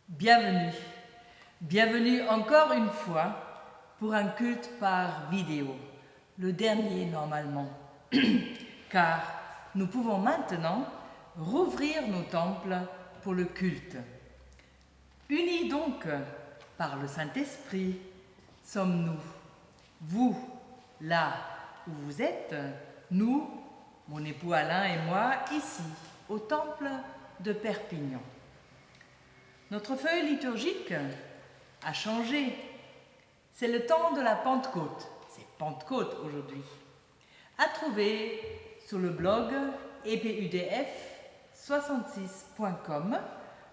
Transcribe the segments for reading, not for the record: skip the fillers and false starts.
Bienvenue, bienvenue encore une fois pour un culte par vidéo, le dernier normalement, car nous pouvons maintenant rouvrir nos temples pour le culte. Unis donc par le Saint-Esprit, sommes-nous, vous, là où vous êtes, nous, mon époux Alain et moi, ici, au temple de Perpignan. Notre feuille liturgique a changé. C'est le temps de la Pentecôte. C'est Pentecôte aujourd'hui. À trouver sur le blog epudf66.com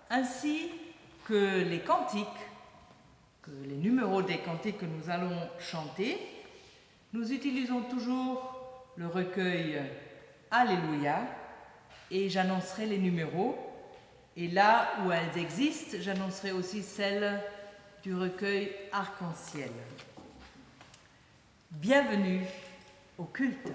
ainsi que les cantiques, que les numéros des cantiques que nous allons chanter. Nous utilisons toujours le recueil Alléluia et j'annoncerai les numéros. Et là où elles existent, j'annoncerai aussi celle du recueil Arc-en-Ciel. Bienvenue au culte.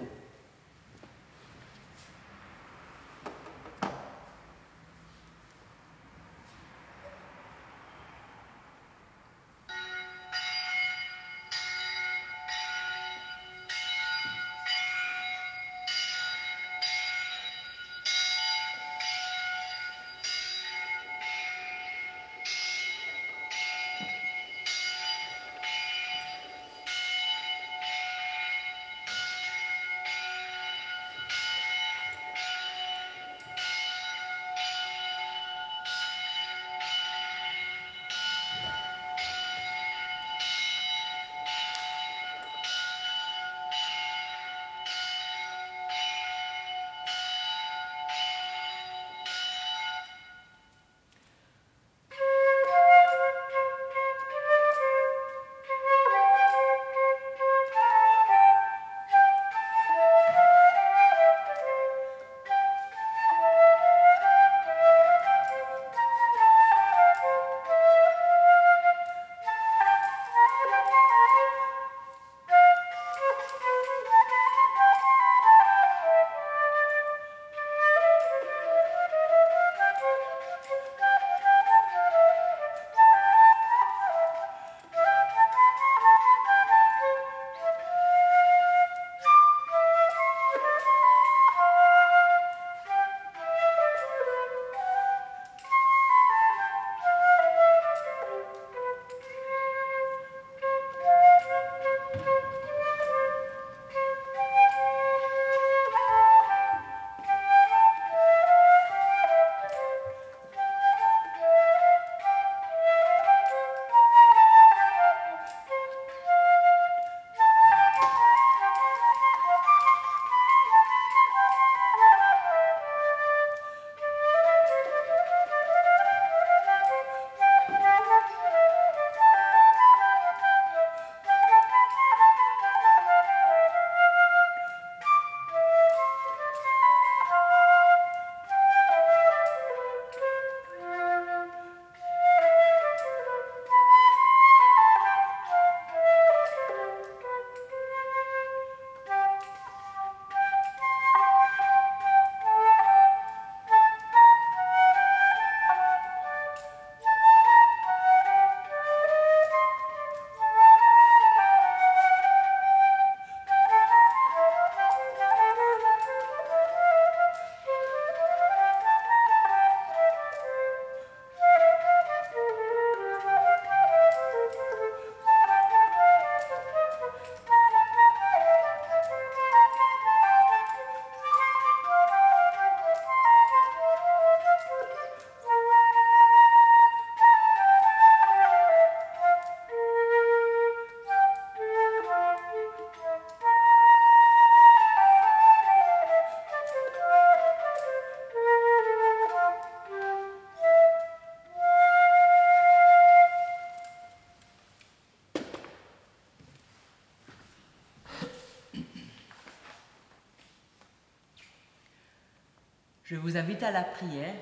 Je vous invite à la prière.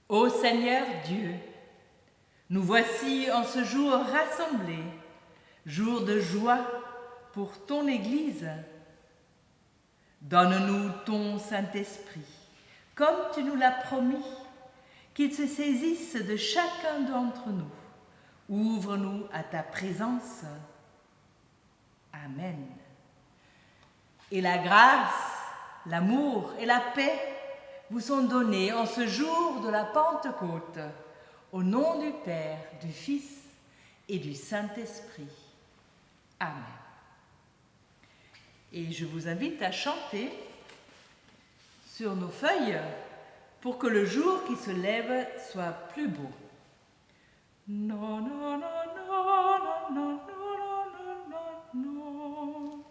Ô Seigneur Dieu, nous voici en ce jour rassemblés, jour de joie pour ton Église. Donne-nous ton Saint-Esprit, comme tu nous l'as promis, qu'il se saisisse de chacun d'entre nous. Ouvre-nous à ta présence. Amen. Et la grâce, l'amour et la paix vous sont donnés en ce jour de la Pentecôte, au nom du Père, du Fils et du Saint-Esprit. Amen. Et je vous invite à chanter sur nos feuilles pour que le jour qui se lève soit plus beau. Non, non, non, non, non, non, non, non, non.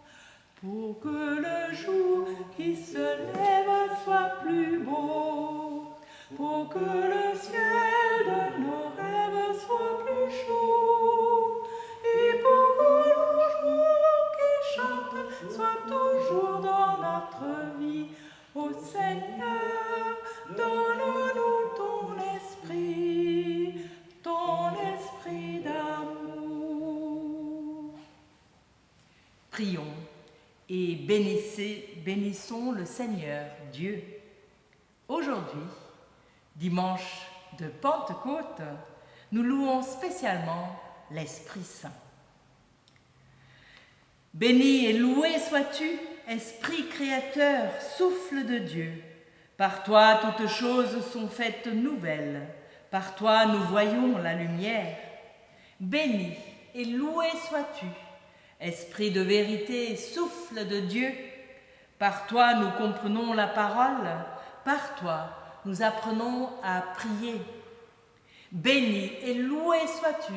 Pour que le jour qui se lève soit plus beau, pour que le ciel de nos rêves soit plus chaud, et pour que le jour qui chante soit toujours dans notre vie. Ô Seigneur, donne-nous ton esprit d'amour. Prions et bénissons le Seigneur Dieu. Aujourd'hui, dimanche de Pentecôte, nous louons spécialement l'Esprit Saint. Béni et loué sois-tu, Esprit créateur, souffle de Dieu. Par toi toutes choses sont faites nouvelles, par toi nous voyons la lumière. Béni et loué sois-tu, Esprit de vérité, souffle de Dieu. Par toi nous comprenons la parole, par toi nous apprenons à prier. Béni et loué sois-tu,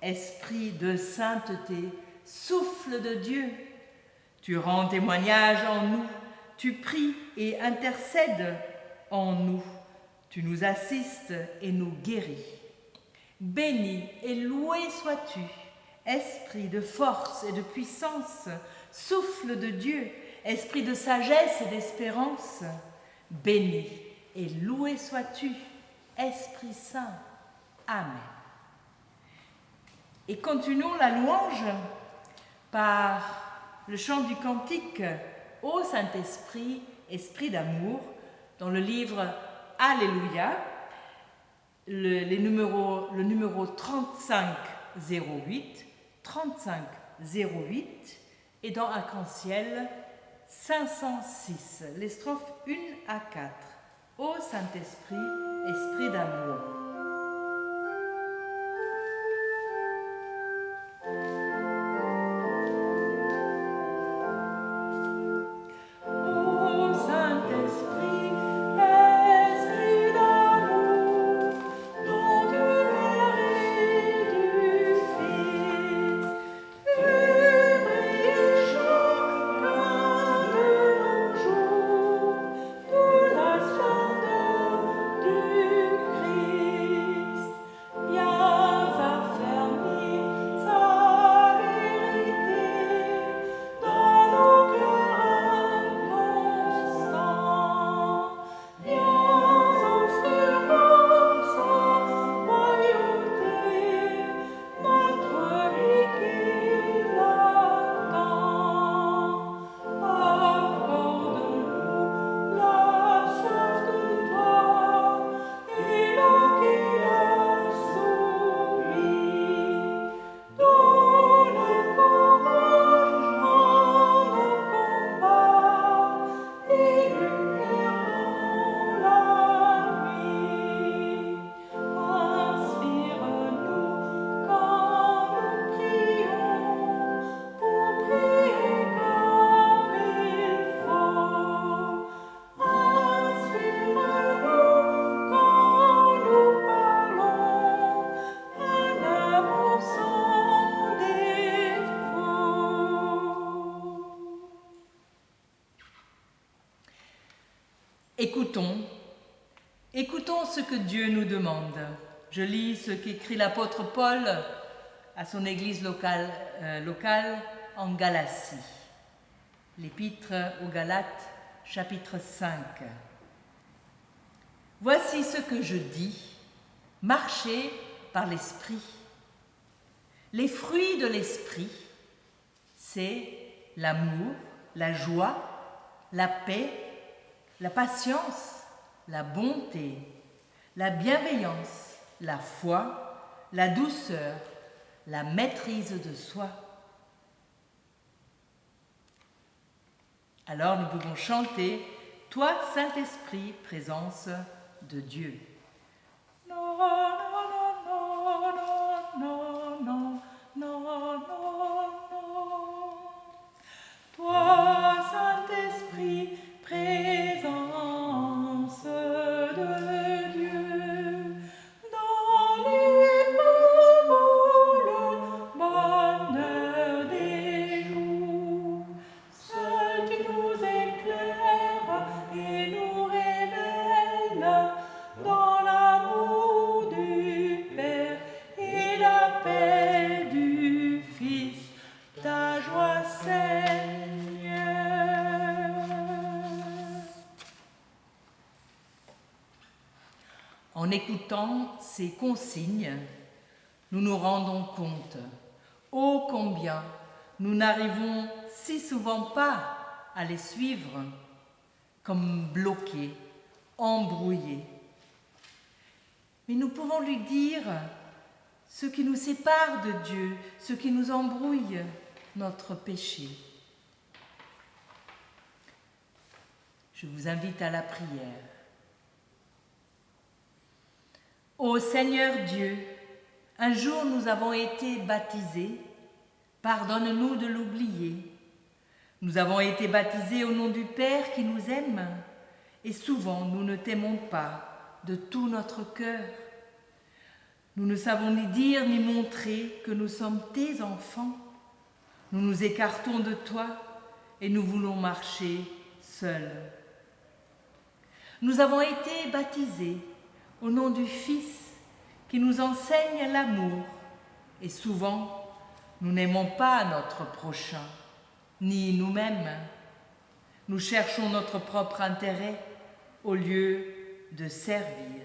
Esprit de sainteté, souffle de Dieu. Tu rends témoignage en nous, tu pries et intercèdes en nous, tu nous assistes et nous guéris. Béni et loué sois-tu, Esprit de force et de puissance, souffle de Dieu, Esprit de sagesse et d'espérance. Béni et loué sois-tu, Esprit Saint. Amen. Et continuons la louange par le chant du cantique Ô Saint-Esprit, Esprit d'amour, dans le livre Alléluia, le numéro 3508, et dans Arc-en-Ciel 506, les strophes 1 à 4. Ô Saint-Esprit, Esprit d'amour. Écoutons ce que Dieu nous demande. Je lis ce qu'écrit l'apôtre Paul à son église locale en Galatie. L'épître aux Galates, chapitre 5. Voici ce que je dis, marchez par l'Esprit. Les fruits de l'Esprit, c'est l'amour, la joie, la paix, la patience, la bonté, la bienveillance, la foi, la douceur, la maîtrise de soi. Alors nous pouvons chanter « Toi, Saint-Esprit, présence de Dieu ». Non, non, non, non, non, non, non, non, non. Toi, Saint-Esprit, présence de Dieu, dans le bonheur des jours, seul tu nous éclaires et nous révèles dans l'amour du Père et la paix du Fils, ta joie Seigneur. En écoutant ces consignes, nous nous rendons compte, ô combien nous n'arrivons si souvent pas à les suivre, comme bloqués, embrouillés. Mais nous pouvons lui dire ce qui nous sépare de Dieu, ce qui nous embrouille, notre péché. Je vous invite à la prière. Ô Seigneur Dieu, un jour nous avons été baptisés, pardonne-nous de l'oublier. Nous avons été baptisés au nom du Père qui nous aime, et souvent nous ne t'aimons pas de tout notre cœur. Nous ne savons ni dire ni montrer que nous sommes tes enfants. Nous nous écartons de toi et nous voulons marcher seuls. Nous avons été baptisés au nom du Fils qui nous enseigne l'amour et souvent nous n'aimons pas notre prochain ni nous-mêmes. Nous cherchons notre propre intérêt au lieu de servir.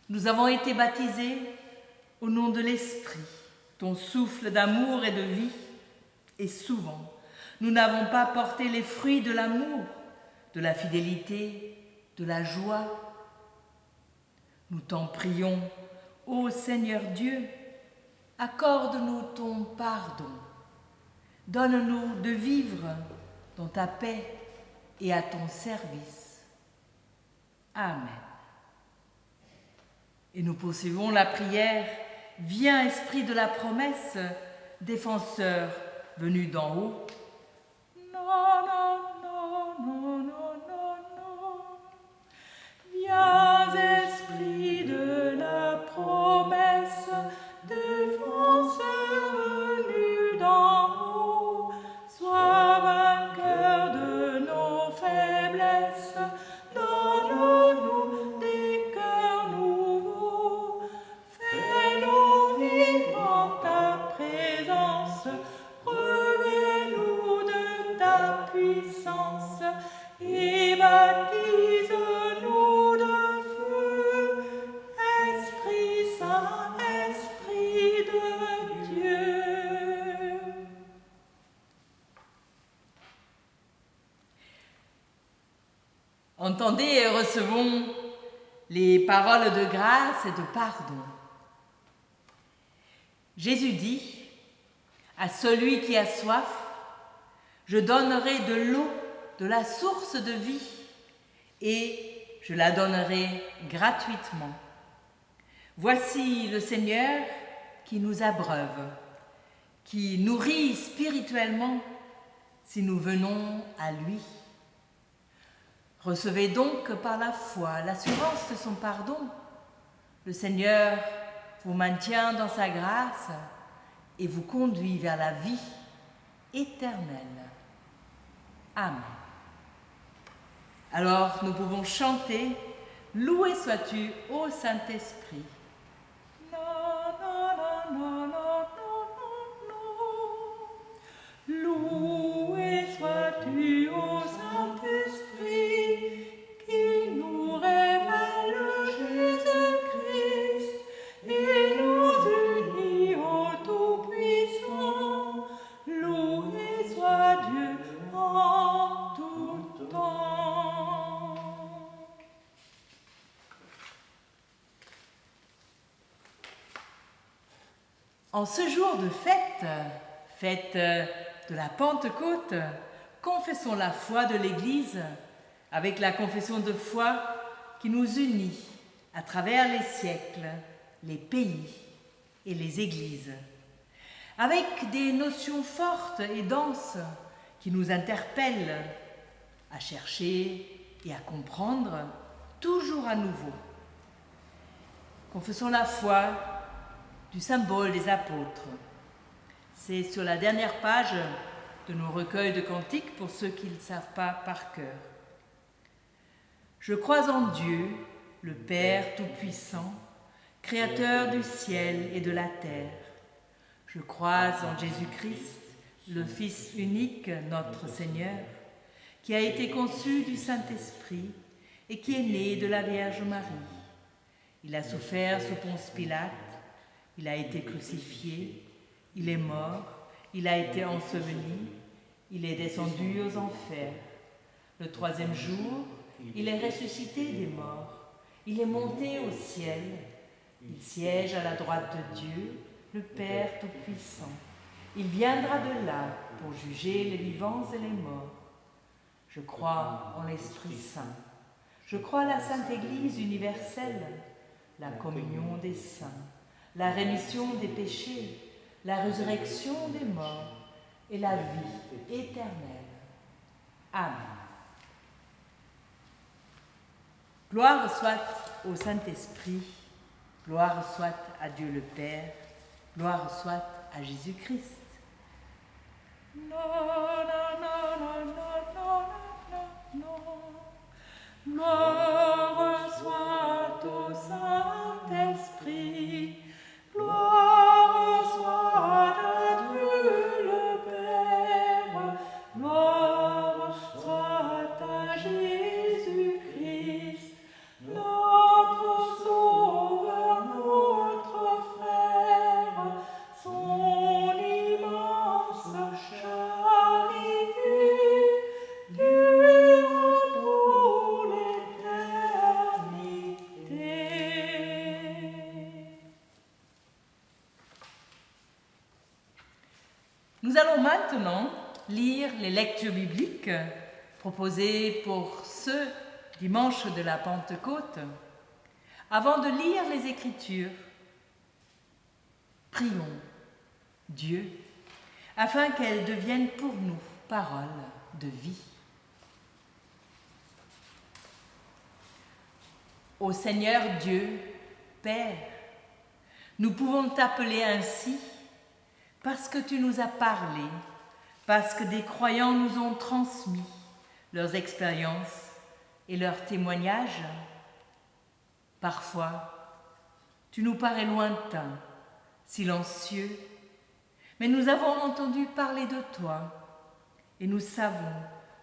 Nous avons été baptisés au nom de l'Esprit, ton souffle d'amour et de vie, et souvent, nous n'avons pas porté les fruits de l'amour, de la fidélité, de la joie. Nous t'en prions, ô Seigneur Dieu, accorde-nous ton pardon. Donne-nous de vivre dans ta paix et à ton service. Amen. Et nous poursuivons la prière. Viens, Esprit de la promesse, défenseur venu d'en haut. Non, non, non, non, non, non, non. Viens, Esprit de la promesse, défenseur venu d'en haut. Sois vainqueur de nos faiblesses. Donne-nous des cœurs nouveaux. Fais-nous vivre en ta présence. Revêt-nous de ta puissance et baptise-nous de feu. Esprit Saint, Esprit de Dieu. Entendez et recevons les paroles de grâce et de pardon. Jésus dit, à celui qui a soif, je donnerai de l'eau de la source de vie et je la donnerai gratuitement. Voici le Seigneur qui nous abreuve, qui nourrit spirituellement si nous venons à lui. Recevez donc par la foi l'assurance de son pardon. Le Seigneur vous maintient dans sa grâce et vous conduit vers la vie éternelle. Amen. Alors nous pouvons chanter « Loué sois-tu, ô Saint-Esprit ». Loué sois-tu, ô Saint-Esprit, qui nous révèle Jésus-Christ et nous unit au Tout-Puissant. Loué soit Dieu en tout temps. En ce jour de fête, fête de la Pentecôte, confessons la foi de l'Église avec la confession de foi qui nous unit à travers les siècles, les pays et les églises, avec des notions fortes et denses qui nous interpellent à chercher et à comprendre toujours à nouveau. Confessons la foi du symbole des apôtres. C'est sur la dernière page de nos recueils de cantiques pour ceux qui ne le savent pas par cœur. Je crois en Dieu, le Père Tout-Puissant, Créateur du ciel et de la terre. Je crois en Jésus-Christ, le Fils unique, notre Seigneur, qui a été conçu du Saint-Esprit et qui est né de la Vierge Marie. Il a souffert sous Ponce Pilate, il a été crucifié, il est mort, il a été enseveli, il est descendu aux enfers. Le troisième jour, il est ressuscité des morts, il est monté au ciel, il siège à la droite de Dieu, le Père Tout-Puissant. Il viendra de là pour juger les vivants et les morts. Je crois en l'Esprit Saint. Je crois à la Sainte Église universelle, la communion des saints, la rémission des péchés, la résurrection des morts et la vie éternelle. Amen. Gloire soit au Saint-Esprit, gloire soit à Dieu le Père, gloire soit à Jésus-Christ. Gloire soit au Saint-Esprit, gloire soit à Dieu le Père, gloire soit à Jésus-Christ, notre Sauveur, notre Frère, son immense charité durant toute l'éternité. Nous allons maintenant lire les lectures bibliques proposées pour ce dimanche de la Pentecôte. Avant de lire les Écritures, prions Dieu afin qu'elles deviennent pour nous paroles de vie. Ô Seigneur Dieu, Père, nous pouvons t'appeler ainsi parce que tu nous as parlé, parce que des croyants nous ont transmis leurs expériences et leurs témoignages. Parfois, tu nous parais lointain, silencieux, mais nous avons entendu parler de toi et nous savons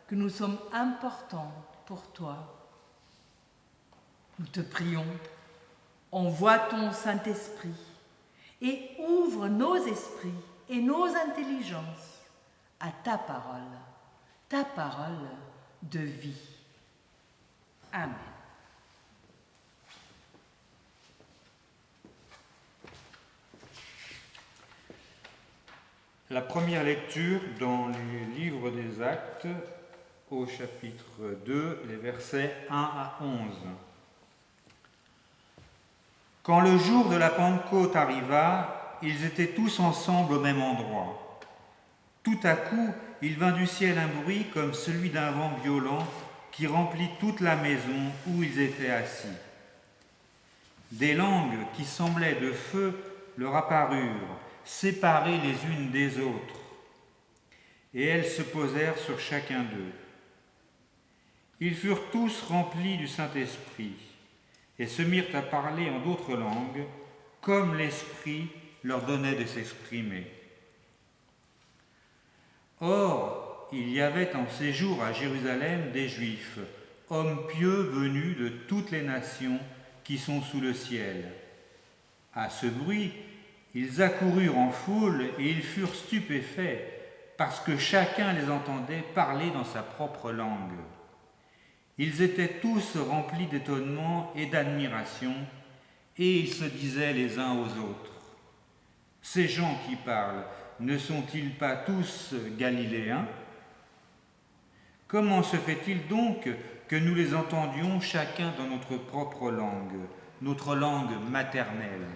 que nous sommes importants pour toi. Nous te prions, envoie ton Saint-Esprit et ouvre nos esprits et nos intelligences à ta parole de vie. Amen. La première lecture dans le livre des Actes, au chapitre 2, les versets 1 à 11. Quand le jour de la Pentecôte arriva, ils étaient tous ensemble au même endroit. Tout à coup, il vint du ciel un bruit comme celui d'un vent violent qui remplit toute la maison où ils étaient assis. Des langues qui semblaient de feu leur apparurent, séparées les unes des autres, et elles se posèrent sur chacun d'eux. Ils furent tous remplis du Saint-Esprit et se mirent à parler en d'autres langues, comme l'Esprit leur donnait de s'exprimer. Or, il y avait en séjour à Jérusalem des Juifs, hommes pieux venus de toutes les nations qui sont sous le ciel. À ce bruit, ils accoururent en foule et ils furent stupéfaits parce que chacun les entendait parler dans sa propre langue. Ils étaient tous remplis d'étonnement et d'admiration et ils se disaient les uns aux autres: Ces gens qui parlent, ne sont-ils pas tous galiléens? Comment se fait-il donc que nous les entendions chacun dans notre propre langue maternelle?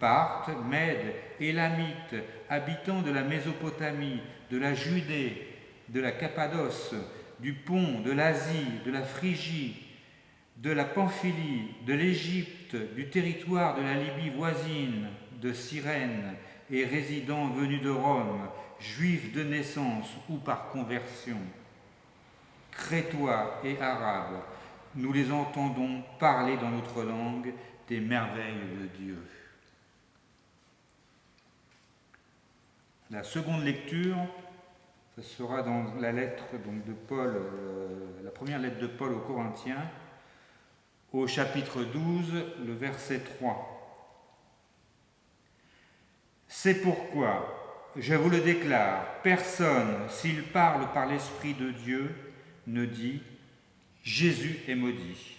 Parthes, Mèdes, Élamites, habitants de la Mésopotamie, de la Judée, de la Cappadoce, du Pont, de l'Asie, de la Phrygie, de la Pamphylie, de l'Égypte, du territoire de la Libye voisine, de Cyrène, et résidents venus de Rome, juifs de naissance ou par conversion, Crétois et Arabes, nous les entendons parler dans notre langue des merveilles de Dieu. La seconde lecture, ce sera dans la lettre de Paul, la première lettre de Paul aux Corinthiens, au chapitre 12, le verset 3. C'est pourquoi, je vous le déclare, personne, s'il parle par l'Esprit de Dieu, ne dit « Jésus est maudit ».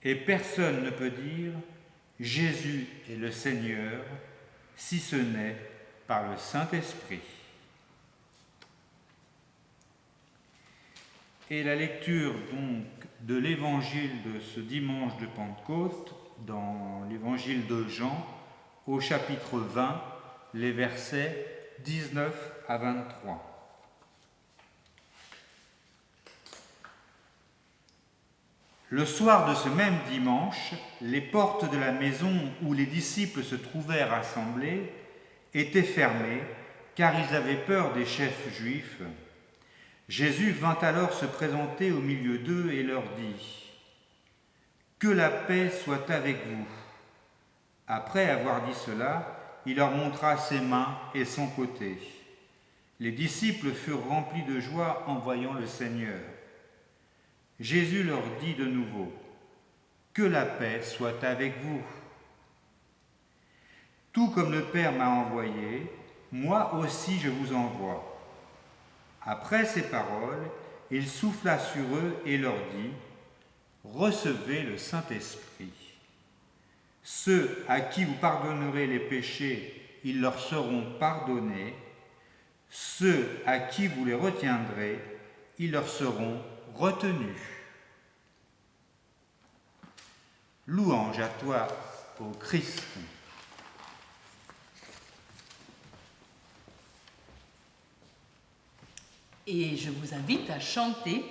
Et personne ne peut dire « Jésus est le Seigneur » si ce n'est par le Saint-Esprit. Et la lecture donc de l'évangile de ce dimanche de Pentecôte, dans l'évangile de Jean, au chapitre 20, les versets 19 à 23. Le soir de ce même dimanche, les portes de la maison où les disciples se trouvèrent assemblés étaient fermées, car ils avaient peur des chefs juifs. Jésus vint alors se présenter au milieu d'eux et leur dit « Que la paix soit avec vous ». Après avoir dit cela, il leur montra ses mains et son côté. Les disciples furent remplis de joie en voyant le Seigneur. Jésus leur dit de nouveau « Que la paix soit avec vous ». Tout comme le Père m'a envoyé, moi aussi je vous envoie. Après ces paroles, il souffla sur eux et leur dit « Recevez le Saint-Esprit. Ceux à qui vous pardonnerez les péchés, ils leur seront pardonnés. Ceux à qui vous les retiendrez, ils leur seront retenus. » Louange à toi, ô Christ. Et je vous invite à chanter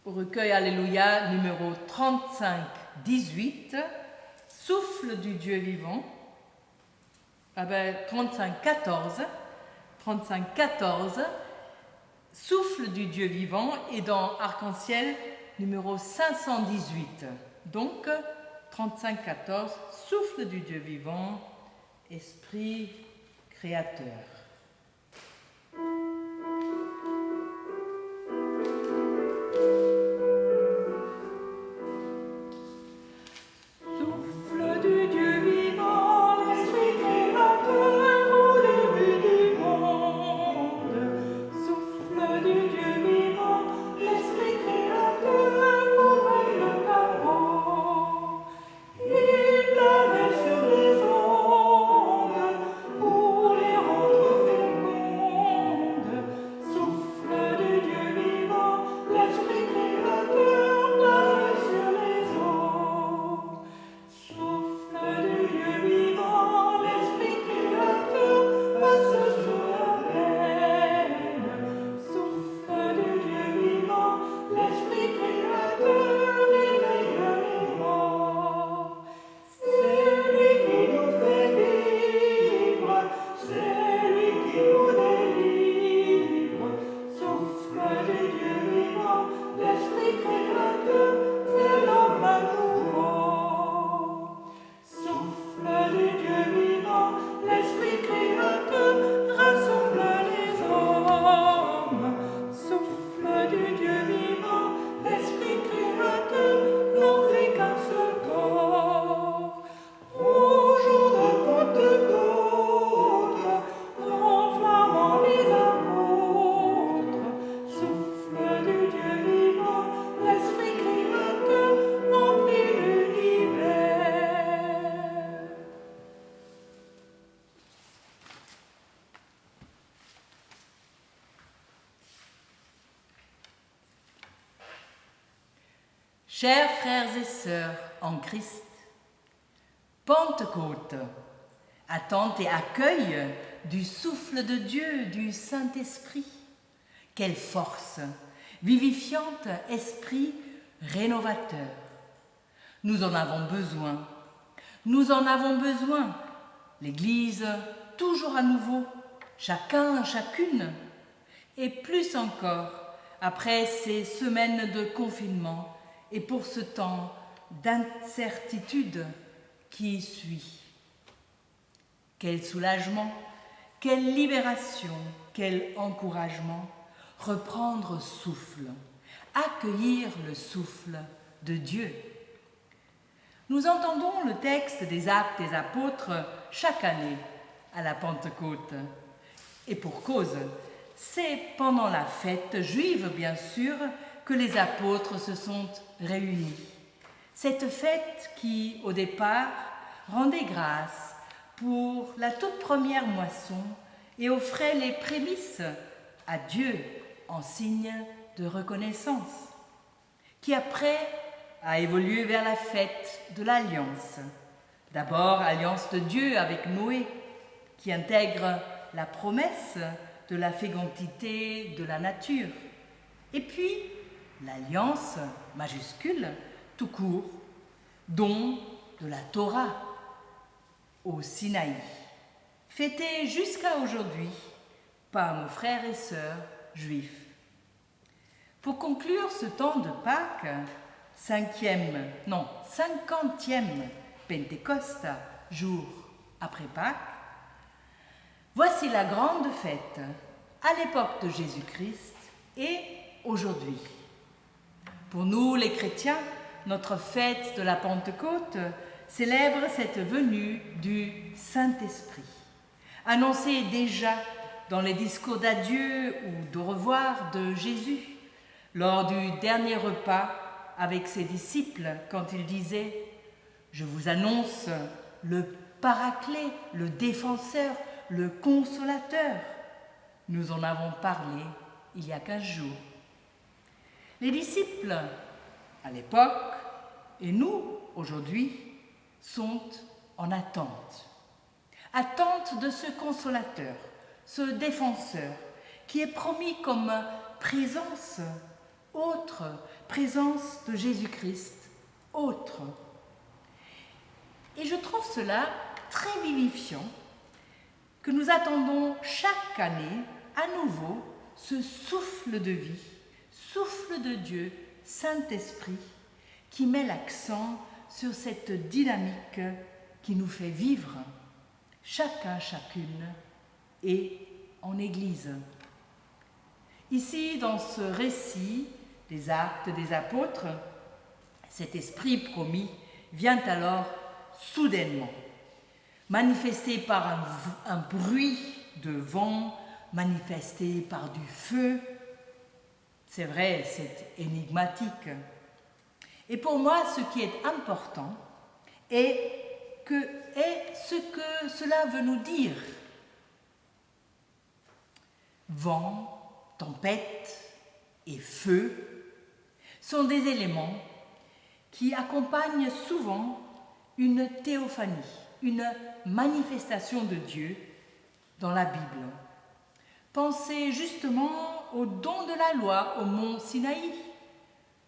au recueil Alléluia numéro 35-18, Souffle du Dieu vivant, 35-14, Souffle du Dieu vivant, et dans Arc-en-Ciel numéro 518. Donc 35-14, Souffle du Dieu vivant, Esprit créateur. Il planait sur les ondes pour les rendre Chers frères et sœurs en Christ, Pentecôte, attente et accueil du souffle de Dieu, du Saint-Esprit. Quelle force, vivifiante esprit rénovateur. Nous en avons besoin. Nous en avons besoin. L'Église, toujours à nouveau, chacun, chacune. Et plus encore, après ces semaines de confinement et pour ce temps d'incertitude qui suit. Quel soulagement, quelle libération, quel encouragement. Reprendre souffle, accueillir le souffle de Dieu. Nous entendons le texte des Actes des Apôtres chaque année à la Pentecôte. Et pour cause, c'est pendant la fête juive, bien sûr, que les apôtres se sont réunis. Cette fête qui, au départ, rendait grâce pour la toute première moisson et offrait les prémices à Dieu en signe de reconnaissance, qui après a évolué vers la fête de l'Alliance. D'abord, alliance de Dieu avec Noé, qui intègre la promesse de la fécondité de la nature. Et puis, l'Alliance majuscule, tout court, don de la Torah au Sinaï, fêtée jusqu'à aujourd'hui par nos frères et sœurs juifs. Pour conclure ce temps de Pâques, 50e Pentecôte, jour après Pâques, voici la grande fête à l'époque de Jésus-Christ et aujourd'hui. Pour nous, les chrétiens, notre fête de la Pentecôte célèbre cette venue du Saint-Esprit, annoncée déjà dans les discours d'adieu ou de revoir de Jésus, lors du dernier repas avec ses disciples, quand il disait « Je vous annonce le Paraclet, le Défenseur, le Consolateur. » Nous en avons parlé il y a 15 jours. Les disciples, à l'époque, et nous, aujourd'hui, sont en attente. Attente de ce Consolateur, ce Défenseur, qui est promis comme présence autre, présence de Jésus-Christ, autre. Et je trouve cela très vivifiant, que nous attendons chaque année à nouveau ce souffle de vie, souffle de Dieu, Saint-Esprit, qui met l'accent sur cette dynamique qui nous fait vivre, chacun, chacune, et en Église. Ici, dans ce récit des Actes des Apôtres, cet esprit promis vient alors soudainement, manifesté par un bruit de vent, manifesté par du feu. C'est vrai, c'est énigmatique. Et pour moi, ce qui est important est ce que cela veut nous dire. Vent, tempête et feu sont des éléments qui accompagnent souvent une théophanie, une manifestation de Dieu dans la Bible. Pensez justement au don de la loi au mont Sinaï,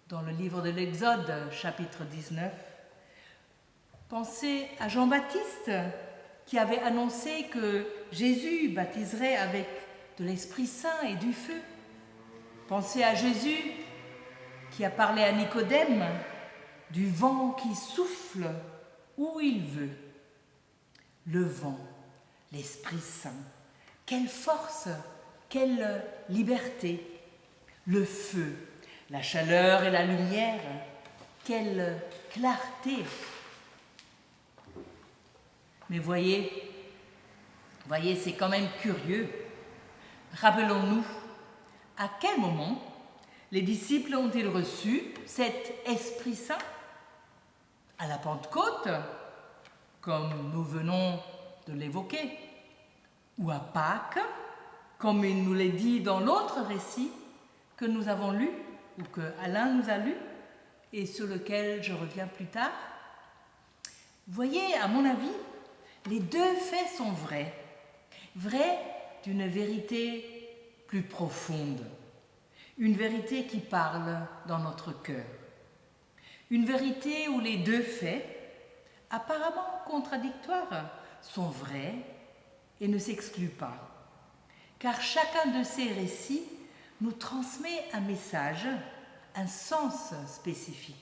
dans le livre de l'Exode, chapitre 19. Pensez à Jean-Baptiste, qui avait annoncé que Jésus baptiserait avec de l'Esprit Saint et du feu. Pensez à Jésus, qui a parlé à Nicodème du vent qui souffle où il veut. Le vent, l'Esprit Saint, quelle force, quelle liberté. Le feu, la chaleur et la lumière, quelle clarté. Mais voyez, c'est quand même curieux. Rappelons-nous, à quel moment les disciples ont-ils reçu cet Esprit Saint? À la Pentecôte, comme nous venons de l'évoquer, ou à Pâques, comme il nous l'est dit dans l'autre récit que nous avons lu, ou que Alain nous a lu, et sur lequel je reviens plus tard. Voyez, à mon avis, les deux faits sont vrais. Vrais d'une vérité plus profonde. Une vérité qui parle dans notre cœur. Une vérité où les deux faits, apparemment contradictoires, sont vrais et ne s'excluent pas. Car chacun de ces récits nous transmet un message, un sens spécifique.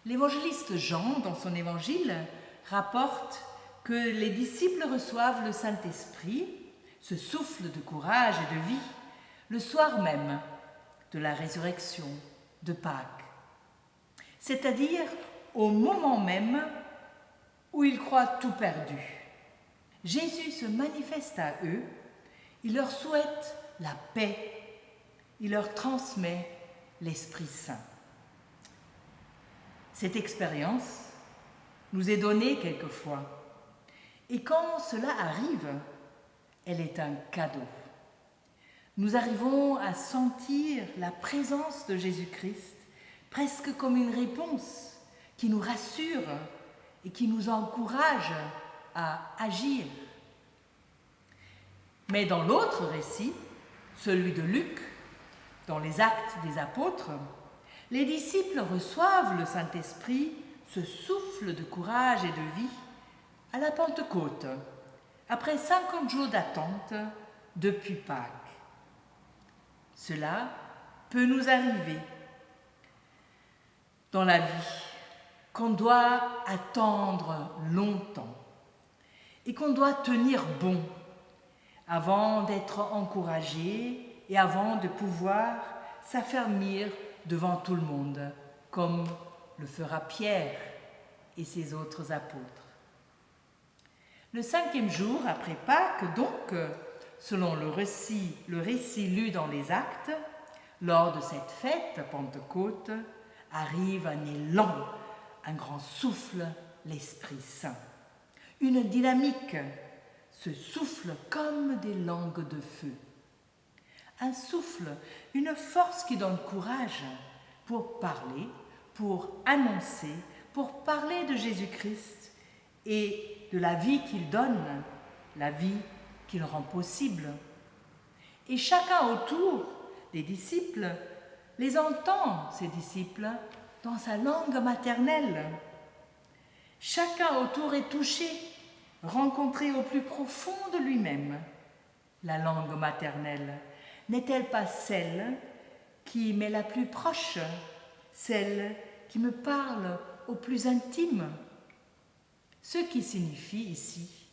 L'évangéliste Jean, dans son évangile, rapporte que les disciples reçoivent le Saint-Esprit, ce souffle de courage et de vie, le soir même de la résurrection de Pâques, c'est-à-dire au moment même où ils croient tout perdu. Jésus se manifeste à eux, il leur souhaite la paix, il leur transmet l'Esprit Saint. Cette expérience nous est donnée quelquefois, et quand cela arrive, elle est un cadeau. Nous arrivons à sentir la présence de Jésus-Christ presque comme une réponse qui nous rassure et qui nous encourage à agir. Mais dans l'autre récit, celui de Luc, dans les Actes des Apôtres, les disciples reçoivent le Saint-Esprit, ce souffle de courage et de vie, à la Pentecôte, après 50 jours d'attente depuis Pâques. Cela peut nous arriver dans la vie, qu'on doit attendre longtemps et qu'on doit tenir bon avant d'être encouragé et avant de pouvoir s'affermir devant tout le monde, comme le fera Pierre et ses autres apôtres. Le 5e jour après Pâques, donc, selon le récit lu dans les Actes, lors de cette fête Pentecôte, arrive un élan, un grand souffle, l'Esprit Saint. Une dynamique se souffle comme des langues de feu. Un souffle, une force qui donne courage pour parler, pour annoncer, pour parler de Jésus-Christ et de la vie qu'il donne, la vie qu'il rend possible. Et chacun autour des disciples les entend, ces disciples, dans sa langue maternelle. Chacun autour est touché, rencontré au plus profond de lui-même. La langue maternelle n'est-elle pas celle qui m'est la plus proche, celle qui me parle au plus intime? Ce qui signifie ici,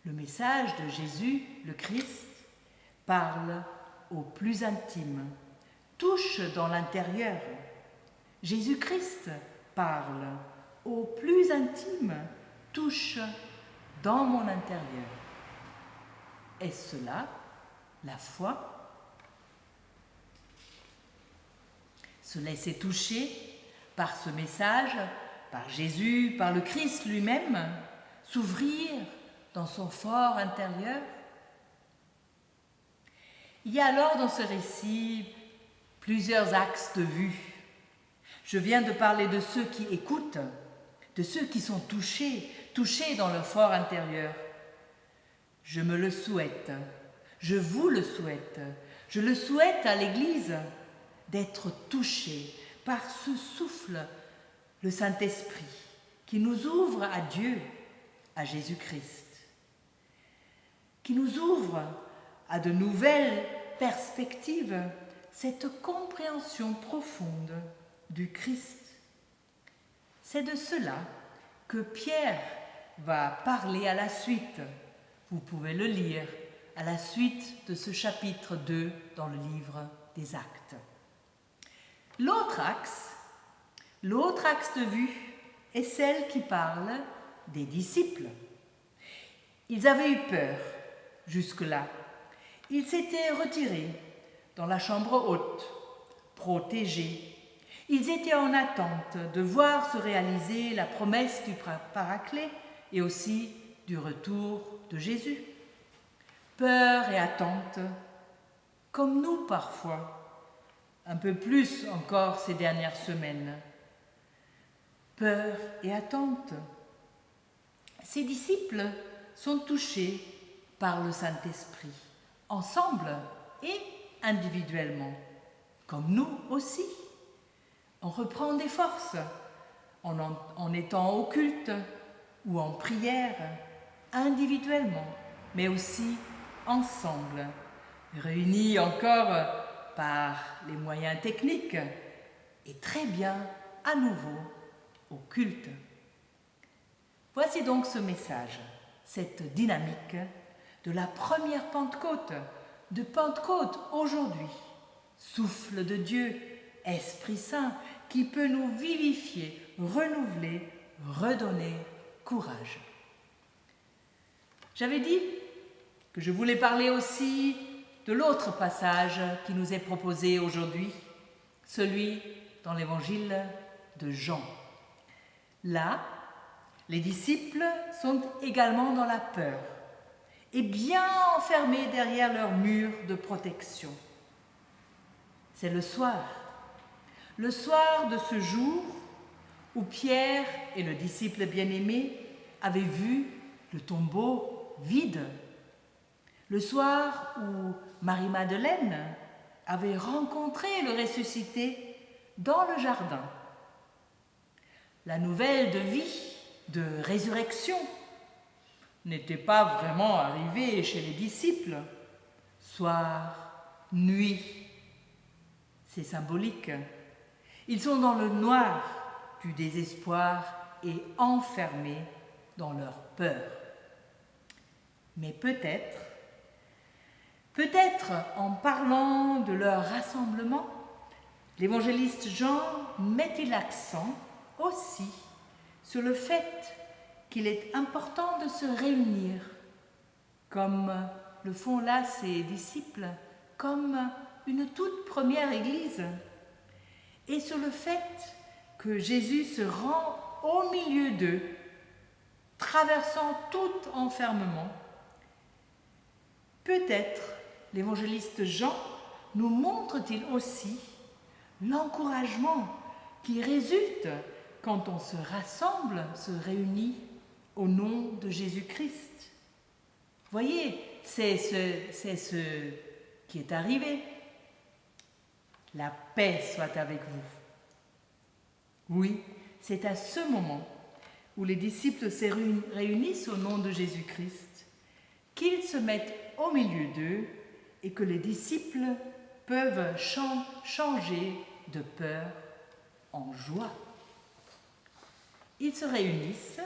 le message de Jésus, le Christ, parle au plus intime, touche dans l'intérieur. Jésus-Christ parle au plus intime, touche dans mon intérieur. Est-ce cela la foi? Se laisser toucher par ce message, par Jésus, par le Christ lui-même, s'ouvrir dans son fort intérieur. Il y a alors dans ce récit plusieurs axes de vue. Je viens de parler de ceux qui écoutent, de ceux qui sont touchés dans le fort intérieur. Je me le souhaite, je vous le souhaite, je le souhaite à l'Église d'être touchés par ce souffle, le Saint-Esprit, qui nous ouvre à Dieu, à Jésus-Christ, qui nous ouvre à de nouvelles perspectives, cette compréhension profonde du Christ. C'est de cela que Pierre va parler à la suite. Vous pouvez le lire à la suite de ce chapitre 2 dans le livre des Actes. L'autre axe de vue est celle qui parle des disciples. Ils avaient eu peur jusque-là. Ils s'étaient retirés dans la chambre haute, protégés. Ils étaient en attente de voir se réaliser la promesse du Paraclet et aussi du retour de Jésus. Peur et attente, comme nous parfois. un peu plus encore ces dernières semaines. Peur et attente. Ces disciples sont touchés par le Saint-Esprit, ensemble et individuellement, comme nous aussi. On reprend des forces en étant au culte ou en prière, individuellement, mais aussi ensemble, réunis encore par les moyens techniques et très bien à nouveau au culte. Voici donc ce message, cette dynamique de la première Pentecôte, de Pentecôte aujourd'hui. Souffle de Dieu, Esprit Saint, qui peut nous vivifier, renouveler, redonner courage. J'avais dit que je voulais parler aussi de l'autre passage qui nous est proposé aujourd'hui, celui dans l'évangile de Jean. Là, les disciples sont également dans la peur et bien enfermés derrière leur mur de protection. C'est le soir de ce jour où Pierre et le disciple bien-aimé avaient vu le tombeau vide. Le soir où Marie-Madeleine avait rencontré le ressuscité dans le jardin. La nouvelle de vie, de résurrection, n'était pas vraiment arrivée chez les disciples. Soir, nuit, c'est symbolique. Ils sont dans le noir du désespoir et enfermés dans leur peur. Mais peut-être en parlant de leur rassemblement, l'évangéliste Jean met-il l'accent aussi sur le fait qu'il est important de se réunir, comme le font là ses disciples, comme une toute première église, et sur le fait que Jésus se rend au milieu d'eux, traversant tout enfermement. Peut-être l'évangéliste Jean nous montre-t-il aussi l'encouragement qui résulte quand on se rassemble, se réunit au nom de Jésus-Christ. Voyez, c'est ce qui est arrivé. La paix soit avec vous. Oui, c'est à ce moment où les disciples se réunissent au nom de Jésus-Christ qu'ils se mettent au milieu d'eux et que les disciples peuvent changer de peur en joie. Ils se réunissent,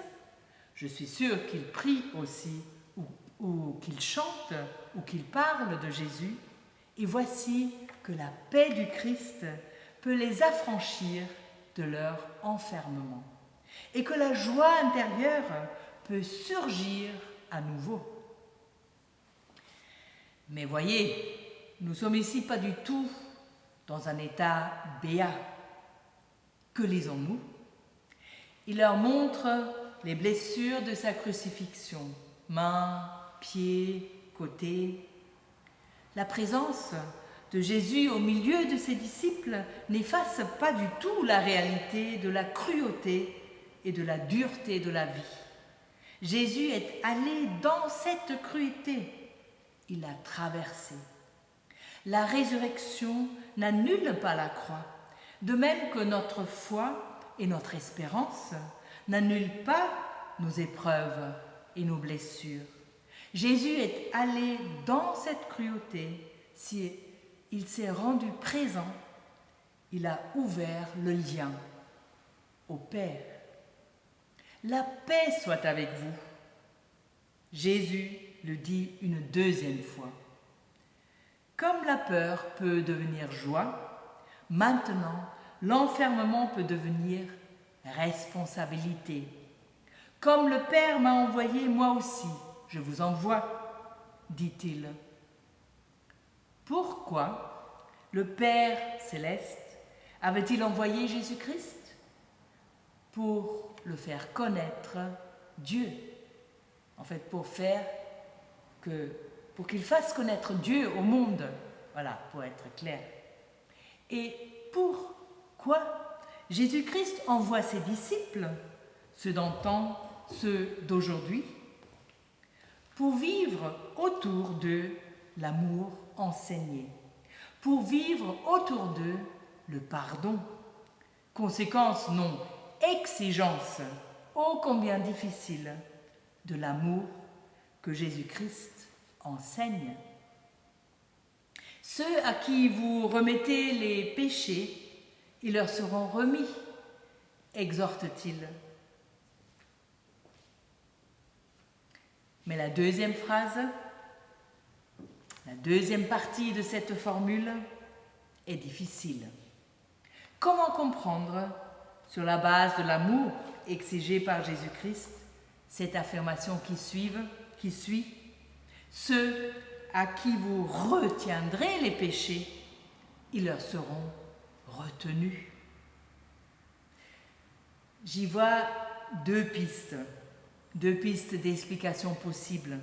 je suis sûre qu'ils prient aussi, ou qu'ils chantent, ou qu'ils parlent de Jésus, et voici que la paix du Christ peut les affranchir de leur enfermement, et que la joie intérieure peut surgir à nouveau. Mais voyez, nous sommes ici pas du tout dans un état béat. Que lisons-nous ? Il leur montre les blessures de sa crucifixion, mains, pieds, côtés. La présence de Jésus au milieu de ses disciples n'efface pas du tout la réalité de la cruauté et de la dureté de la vie. Jésus est allé dans cette cruauté. Il l'a traversée. La résurrection n'annule pas la croix, de même que notre foi et notre espérance n'annulent pas nos épreuves et nos blessures. Jésus est allé dans cette cruauté, il s'est rendu présent, il a ouvert le lien au Père. La paix soit avec vous. Jésus le dit une deuxième fois. Comme la peur peut devenir joie, maintenant l'enfermement peut devenir responsabilité. Comme le Père m'a envoyé, moi aussi, je vous envoie, dit-il. Pourquoi le Père céleste avait-il envoyé Jésus-Christ ? Pour le faire connaître Dieu. En fait, pour qu'il fasse connaître Dieu au monde. Voilà, pour être clair. Et pourquoi Jésus-Christ envoie ses disciples, ceux d'antan, ceux d'aujourd'hui, pour vivre autour d'eux l'amour enseigné, pour vivre autour d'eux le pardon. Conséquence, non, exigence, ô combien difficile, de l'amour que Jésus-Christ enseigne. Ceux à qui vous remettez les péchés, ils leur seront remis, exhorte-t-il. Mais la deuxième phrase, la deuxième partie de cette formule est difficile. Comment comprendre, sur la base de l'amour exigé par Jésus-Christ, cette affirmation qui suit, ceux à qui vous retiendrez les péchés, ils leur seront retenus. J'y vois deux pistes d'explication possibles.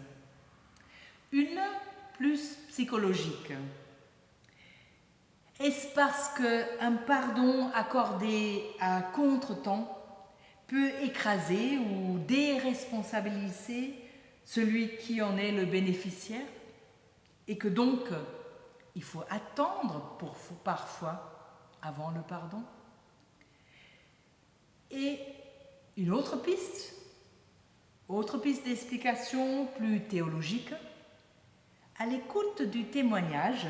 Une plus psychologique. Est-ce parce qu'un pardon accordé à contre-temps peut écraser ou déresponsabiliser celui qui en est le bénéficiaire et que donc il faut attendre parfois avant le pardon? Et une autre piste d'explication plus théologique, à l'écoute du témoignage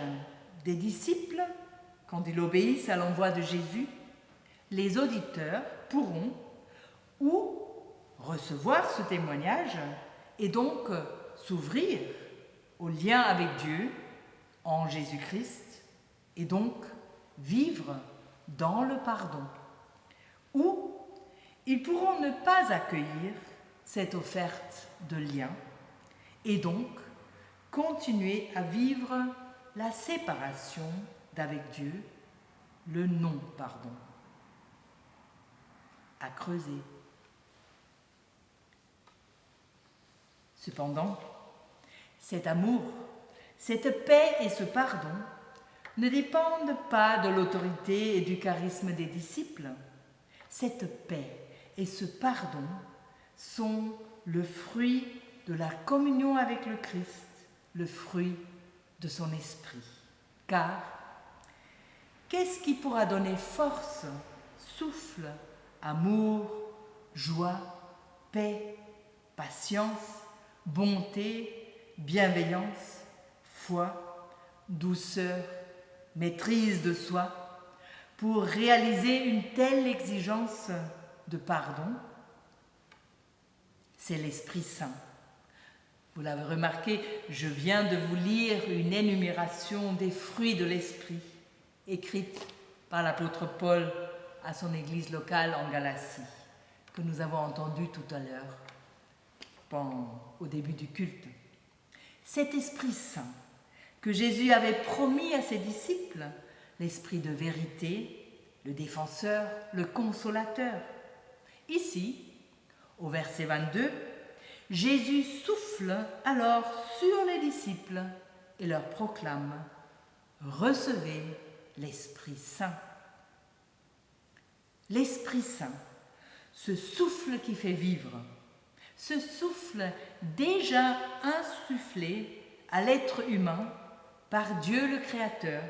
des disciples, quand ils obéissent à l'envoi de Jésus, les auditeurs pourront ou recevoir ce témoignage et donc s'ouvrir au lien avec Dieu en Jésus-Christ et donc vivre dans le pardon. Ou ils pourront ne pas accueillir cette offerte de lien et donc continuer à vivre la séparation d'avec Dieu, le non-pardon. À creuser. Cependant, cet amour, cette paix et ce pardon ne dépendent pas de l'autorité et du charisme des disciples. Cette paix et ce pardon sont le fruit de la communion avec le Christ, le fruit de son esprit. Car qu'est-ce qui pourra donner force, souffle, amour, joie, paix, patience, bonté, bienveillance, foi, douceur, maîtrise de soi, pour réaliser une telle exigence de pardon? C'est l'Esprit Saint. Vous l'avez remarqué, je viens de vous lire une énumération des fruits de l'Esprit, écrite par l'apôtre Paul à son église locale en Galatie, que nous avons entendu tout à l'heure, au début du culte. Cet Esprit Saint que Jésus avait promis à ses disciples, l'Esprit de vérité, le défenseur, le consolateur. Ici, au verset 22, Jésus souffle alors sur les disciples et leur proclame « Recevez l'Esprit Saint ». L'Esprit Saint, ce souffle qui fait vivre, ce souffle déjà insufflé à l'être humain par Dieu le Créateur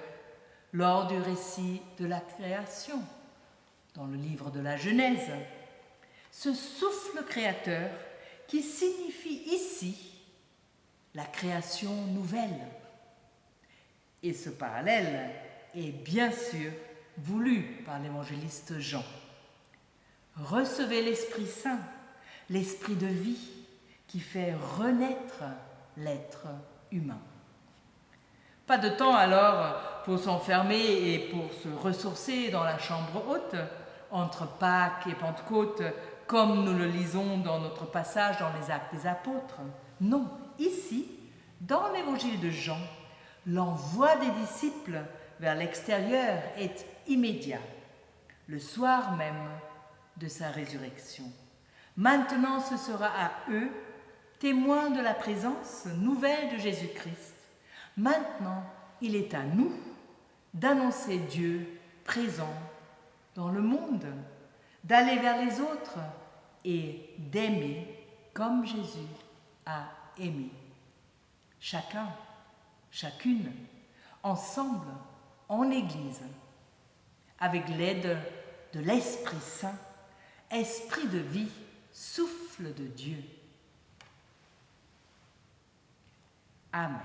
lors du récit de la création, dans le livre de la Genèse. Ce souffle créateur qui signifie ici la création nouvelle. Et ce parallèle est bien sûr voulu par l'évangéliste Jean. Recevez l'Esprit Saint, l'Esprit de vie qui fait renaître l'être humain. Pas de temps alors pour s'enfermer et pour se ressourcer dans la chambre haute entre Pâques et Pentecôte, comme nous le lisons dans notre passage dans les Actes des Apôtres. Non, ici, dans l'évangile de Jean, l'envoi des disciples vers l'extérieur est immédiat, le soir même de sa résurrection. Maintenant, ce sera à eux, témoins de la présence nouvelle de Jésus-Christ. Maintenant, il est à nous d'annoncer Dieu présent dans le monde, d'aller vers les autres et d'aimer comme Jésus a aimé. Chacun, chacune, ensemble, en Église, avec l'aide de l'Esprit Saint, esprit de vie, souffle de Dieu. Amen.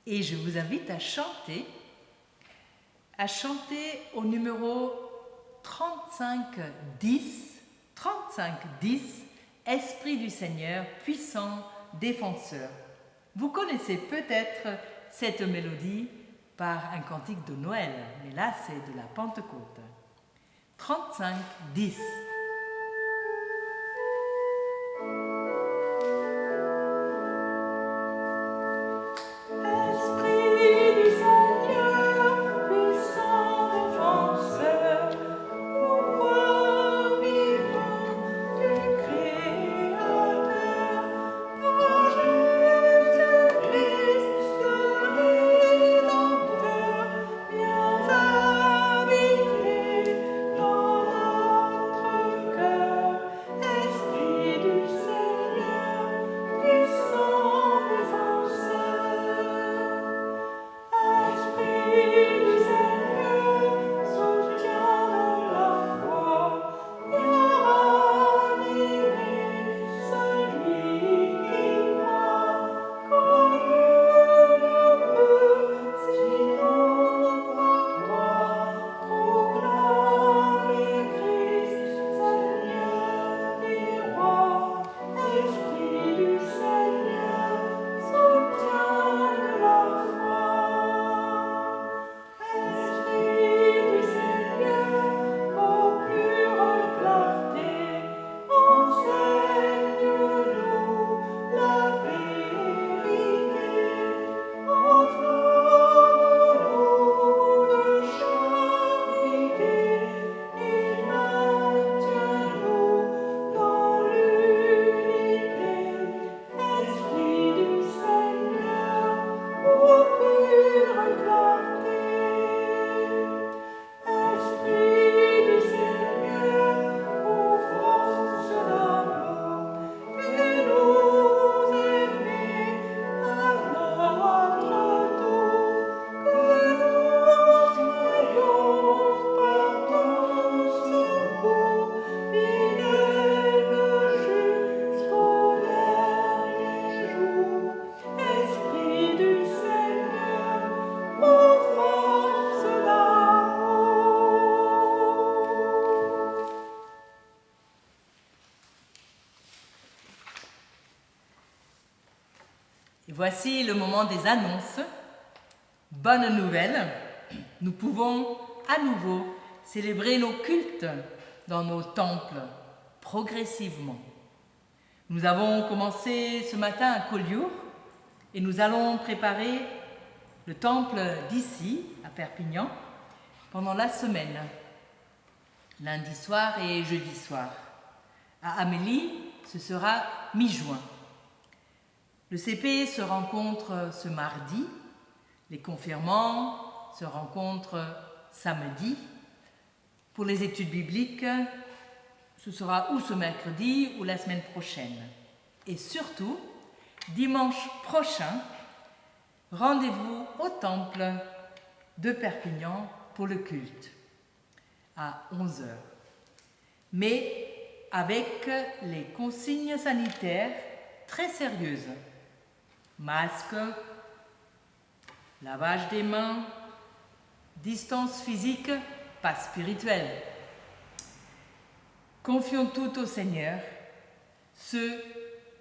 Et je vous invite à chanter au numéro 3510, Esprit du Seigneur, puissant défenseur. Vous connaissez peut-être cette mélodie par un cantique de Noël, mais là c'est de la Pentecôte. 3510. Et voici le moment des annonces. Bonne nouvelle, nous pouvons à nouveau célébrer nos cultes dans nos temples progressivement. Nous avons commencé ce matin à Collioure et nous allons préparer le temple d'ici, à Perpignan, pendant la semaine, lundi soir et jeudi soir. À Amélie, ce sera mi-juin. Le CP se rencontre ce mardi, les confirmants se rencontrent samedi. Pour les études bibliques, ce sera ou ce mercredi ou la semaine prochaine. Et surtout, dimanche prochain, rendez-vous au temple de Perpignan pour le culte à 11h. Mais avec les consignes sanitaires très sérieuses. Masque, lavage des mains, distance physique, pas spirituelle. Confions tout au Seigneur, ceux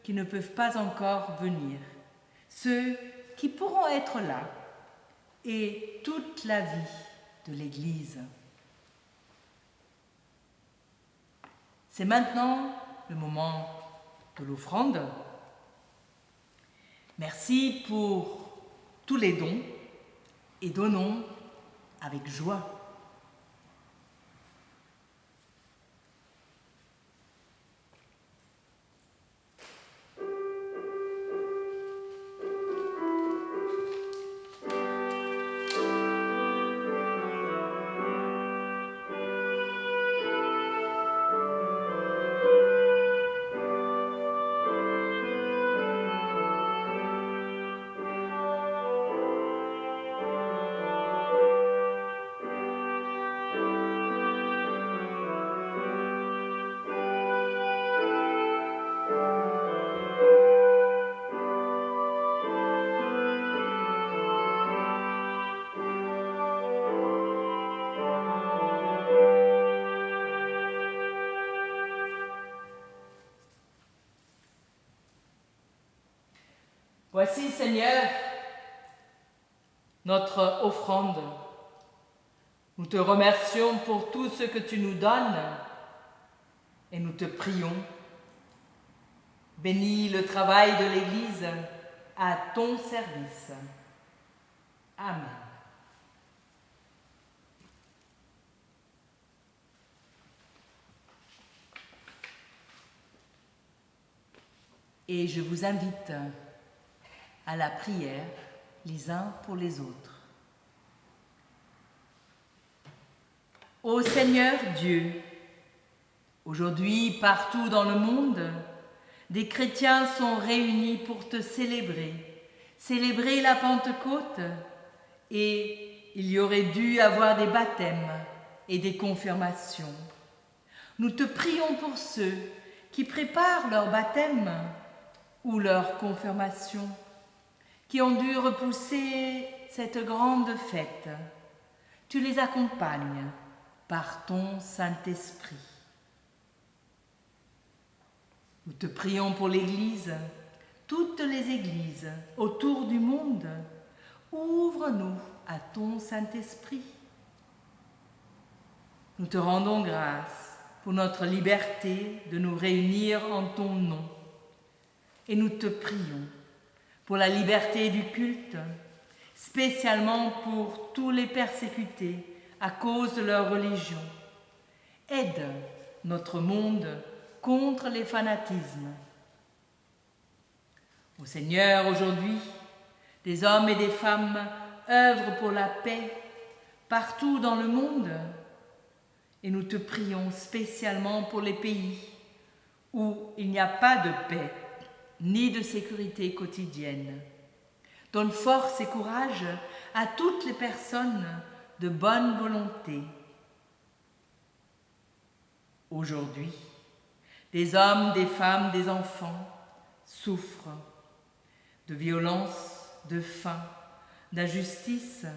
qui ne peuvent pas encore venir, ceux qui pourront être là, et toute la vie de l'Église. C'est maintenant le moment de l'offrande. Merci pour tous les dons et donnons avec joie. Voici, Seigneur, notre offrande. Nous te remercions pour tout ce que tu nous donnes et nous te prions. Bénis le travail de l'Église à ton service. Amen. Et je vous invite à la prière les uns pour les autres. Ô Seigneur Dieu, aujourd'hui, partout dans le monde, des chrétiens sont réunis pour te célébrer la Pentecôte, et il y aurait dû avoir des baptêmes et des confirmations. Nous te prions pour ceux qui préparent leur baptême ou leur confirmation, qui ont dû repousser cette grande fête. Tu les accompagnes par ton Saint-Esprit. Nous te prions pour l'Église, toutes les églises autour du monde. Ouvre-nous à ton Saint-Esprit. Nous te rendons grâce pour notre liberté de nous réunir en ton nom. Et nous te prions pour la liberté du culte, spécialement pour tous les persécutés à cause de leur religion. Aide notre monde contre les fanatismes. Ô Seigneur, aujourd'hui, des hommes et des femmes œuvrent pour la paix partout dans le monde, et nous te prions spécialement pour les pays où il n'y a pas de paix ni de sécurité quotidienne. Donne force et courage à toutes les personnes de bonne volonté. Aujourd'hui, des hommes, des femmes, des enfants souffrent de violence, de faim, d'injustice,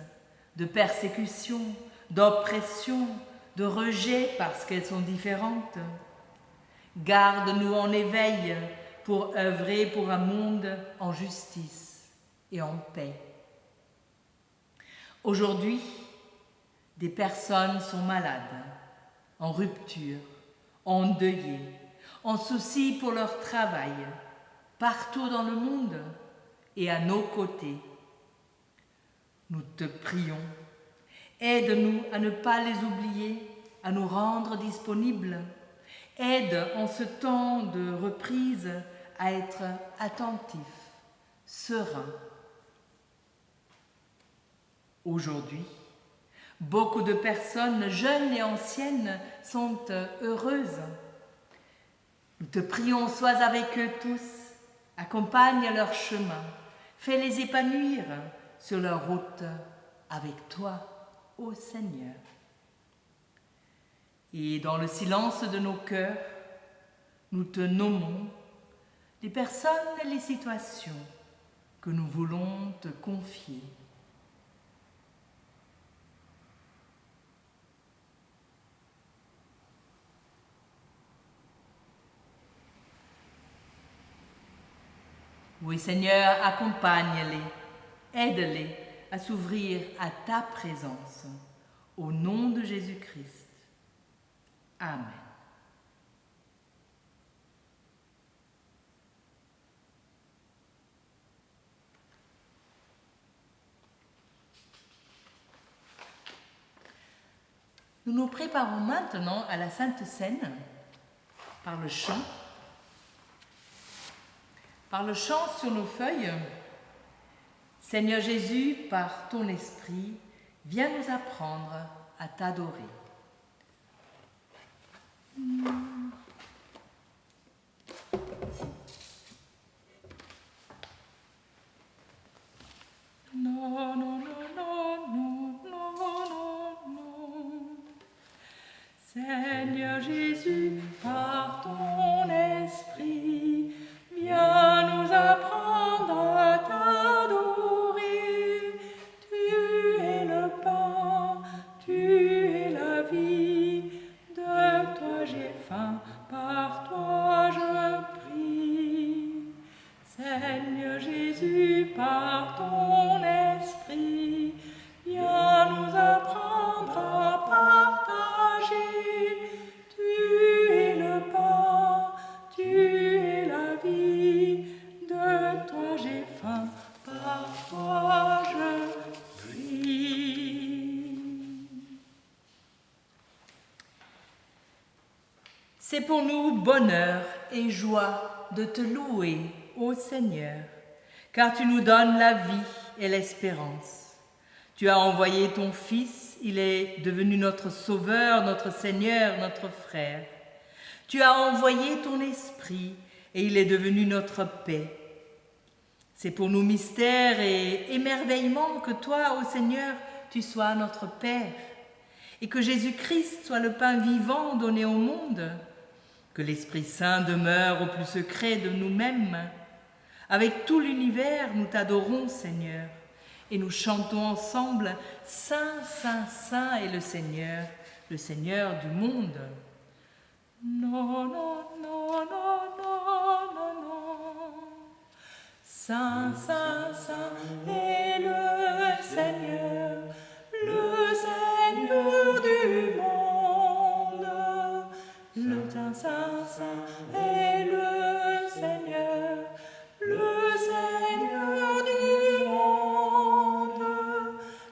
de persécution, d'oppression, de rejet parce qu'elles sont différentes. Garde-nous en éveil pour œuvrer pour un monde en justice et en paix. Aujourd'hui, des personnes sont malades, en rupture, endeuillées, en souci pour leur travail, partout dans le monde et à nos côtés. Nous te prions, aide-nous à ne pas les oublier, à nous rendre disponibles. Aide en ce temps de reprise à être attentifs, sereins. Aujourd'hui, beaucoup de personnes, jeunes et anciennes, sont heureuses. Nous te prions, sois avec eux tous, accompagne leur chemin, fais-les épanouir sur leur route avec toi, ô Seigneur. Et dans le silence de nos cœurs, nous te nommons les personnes et les situations que nous voulons te confier. Oui, Seigneur, accompagne-les, aide-les à s'ouvrir à ta présence. Au nom de Jésus-Christ. Amen. Nous nous préparons maintenant à la Sainte Seine par le chant. Par le chant sur nos feuilles, Seigneur Jésus, par ton esprit, viens nous apprendre à t'adorer. Non, non, non, non, non, non, non. Seigneur Jésus, par ton esprit, viens nous apprendre à t'adorer. Tu es le pain, tu es la vie, de toi j'ai faim, par toi je prie. Seigneur Jésus, par ton esprit, viens nous apprendre à partager. Tu es le pain, tu es la vie, de toi j'ai faim, par toi je prie. C'est pour nous bonheur et joie de te louer, ô Seigneur, car tu nous donnes la vie et l'espérance. Tu as envoyé ton Fils, il est devenu notre Sauveur, notre Seigneur, notre frère. Tu as envoyé ton Esprit et il est devenu notre paix. C'est pour nous mystère et émerveillement que toi, ô Seigneur, tu sois notre Père et que Jésus-Christ soit le pain vivant donné au monde, que l'Esprit Saint demeure au plus secret de nous-mêmes. Avec tout l'univers, nous t'adorons, Seigneur, et nous chantons ensemble « Saint, Saint, Saint est le Seigneur du monde. » Non, non, non, non, non, non, non. Saint, Saint, Saint est le Seigneur du monde. Le Saint, Saint, Saint est le Seigneur du monde.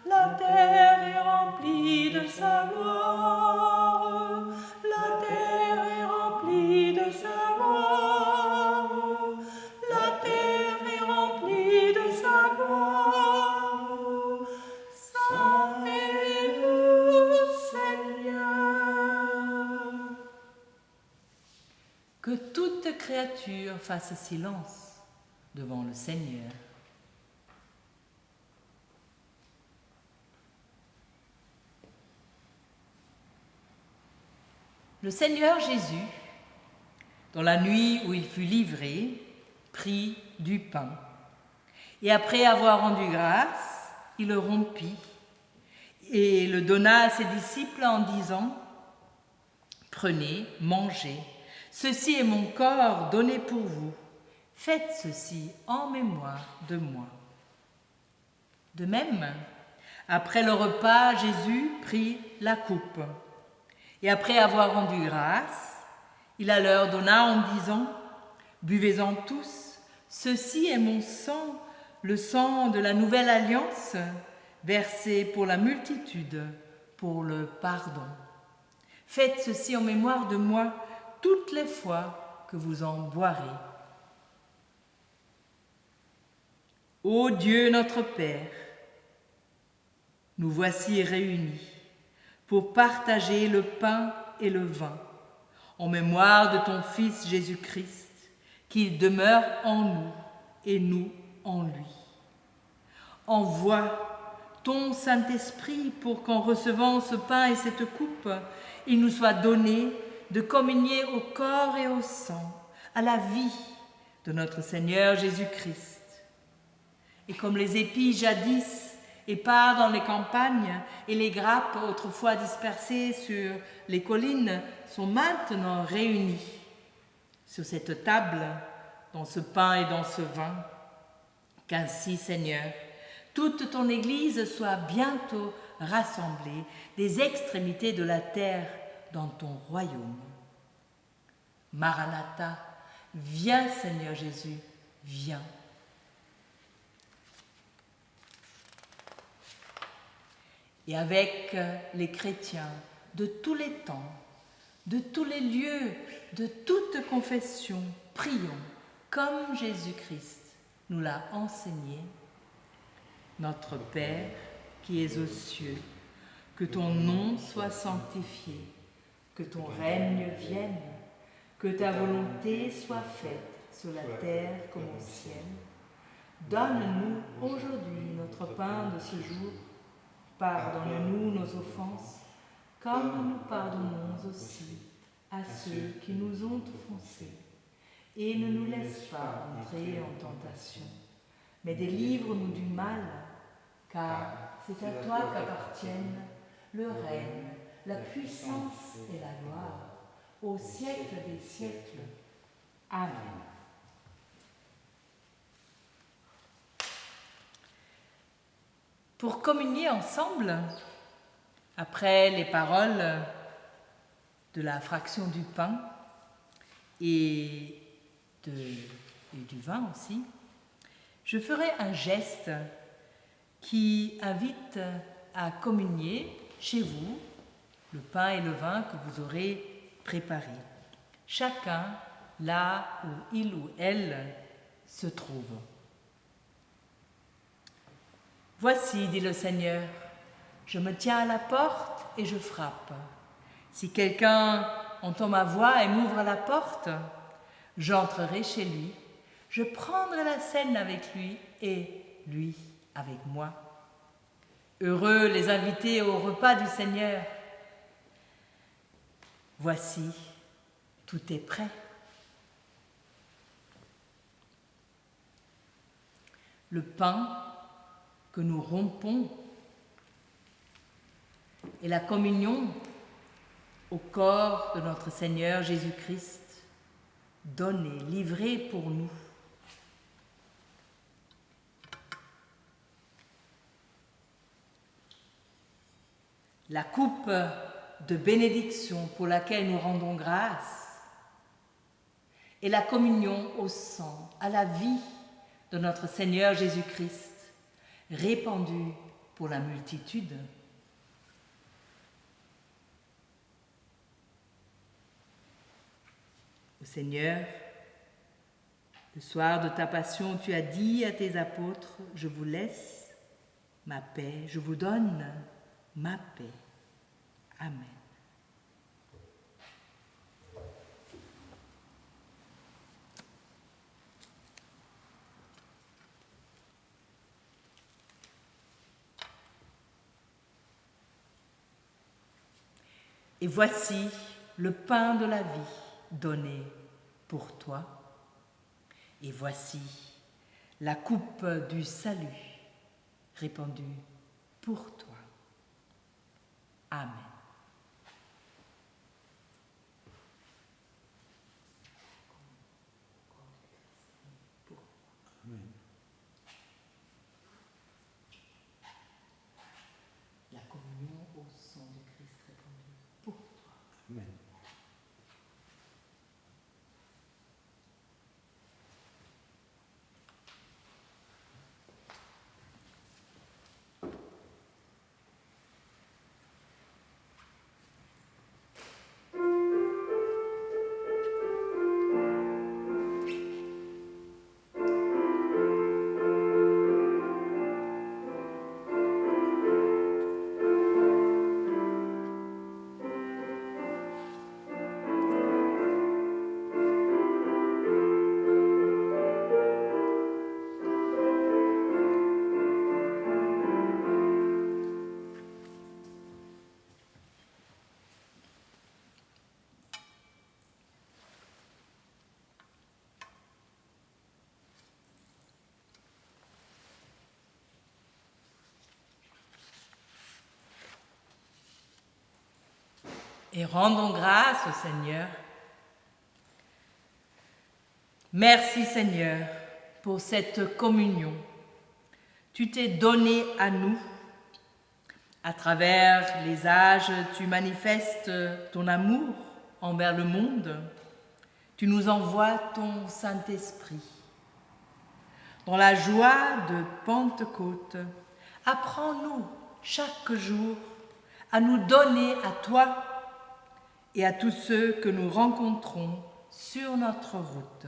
La terre est remplie de sa gloire. La terre est remplie de sa gloire. La terre est remplie de sa gloire. Saint est le Seigneur. Que toute créature fasse silence devant le Seigneur. Le Seigneur Jésus, dans la nuit où il fut livré, prit du pain. Et après avoir rendu grâce, il le rompit et le donna à ses disciples en disant « Prenez, mangez, ceci est mon corps donné pour vous. Faites ceci en mémoire de moi. » De même, après le repas, Jésus prit la coupe. Et après avoir rendu grâce, il la leur donna en disant « Buvez-en tous, ceci est mon sang, le sang de la nouvelle alliance, versé pour la multitude, pour le pardon. Faites ceci en mémoire de moi toutes les fois que vous en boirez. » Ô Dieu notre Père, nous voici réunis pour partager le pain et le vin, en mémoire de ton Fils Jésus-Christ, qu'il demeure en nous et nous en lui. Envoie ton Saint-Esprit pour qu'en recevant ce pain et cette coupe, il nous soit donné de communier au corps et au sang, à la vie de notre Seigneur Jésus-Christ. Et comme les épis jadis épars dans les campagnes et les grappes autrefois dispersées sur les collines sont maintenant réunies sur cette table, dans ce pain et dans ce vin, Qu'ainsi, Seigneur, toute ton Église soit bientôt rassemblée des extrémités de la terre dans ton royaume. Maranatha, viens Seigneur Jésus, viens. Et avec les chrétiens de tous les temps, de tous les lieux, de toute confession, prions comme Jésus-Christ nous l'a enseigné. Notre Père qui es aux cieux, que ton nom soit sanctifié, que ton règne vienne, que ta volonté soit faite sur la terre comme au ciel. Donne-nous aujourd'hui notre pain de ce jour. Pardonne-nous nos offenses, comme nous pardonnons aussi à ceux qui nous ont offensés. Et ne nous laisse pas entrer en tentation, mais délivre-nous du mal, car c'est à toi qu'appartiennent le règne, la puissance et la gloire, au siècle des siècles. Amen. Pour communier ensemble, après les paroles de la fraction du pain et du vin aussi, je ferai un geste qui invite à communier chez vous le pain et le vin que vous aurez préparés, chacun là où il ou elle se trouve. Voici, dit le Seigneur, je me tiens à la porte et je frappe. Si quelqu'un entend ma voix et m'ouvre la porte, j'entrerai chez lui, je prendrai la scène avec lui et lui avec moi. Heureux les invités au repas du Seigneur. Voici, tout est prêt. Le pain que nous rompons et la communion au corps de notre Seigneur Jésus-Christ, donné, livré pour nous. La coupe de bénédiction pour laquelle nous rendons grâce et la communion au sang, à la vie de notre Seigneur Jésus-Christ, répandu pour la multitude. Ô Seigneur, le soir de ta passion, tu as dit à tes apôtres, je vous laisse ma paix, je vous donne ma paix. Amen. Et voici le pain de la vie donné pour toi. Et voici la coupe du salut répandue pour toi. Amen. Amen. La communion au sang du Christ répandu pour toi. Amen. Et rendons grâce au Seigneur. Merci Seigneur pour cette communion Tu t'es donné à nous. À travers les âges, tu manifestes ton amour envers le monde. Tu nous envoies ton Saint-Esprit. Dans la joie de Pentecôte, apprends-nous chaque jour à nous donner à toi et à tous ceux que nous rencontrons sur notre route.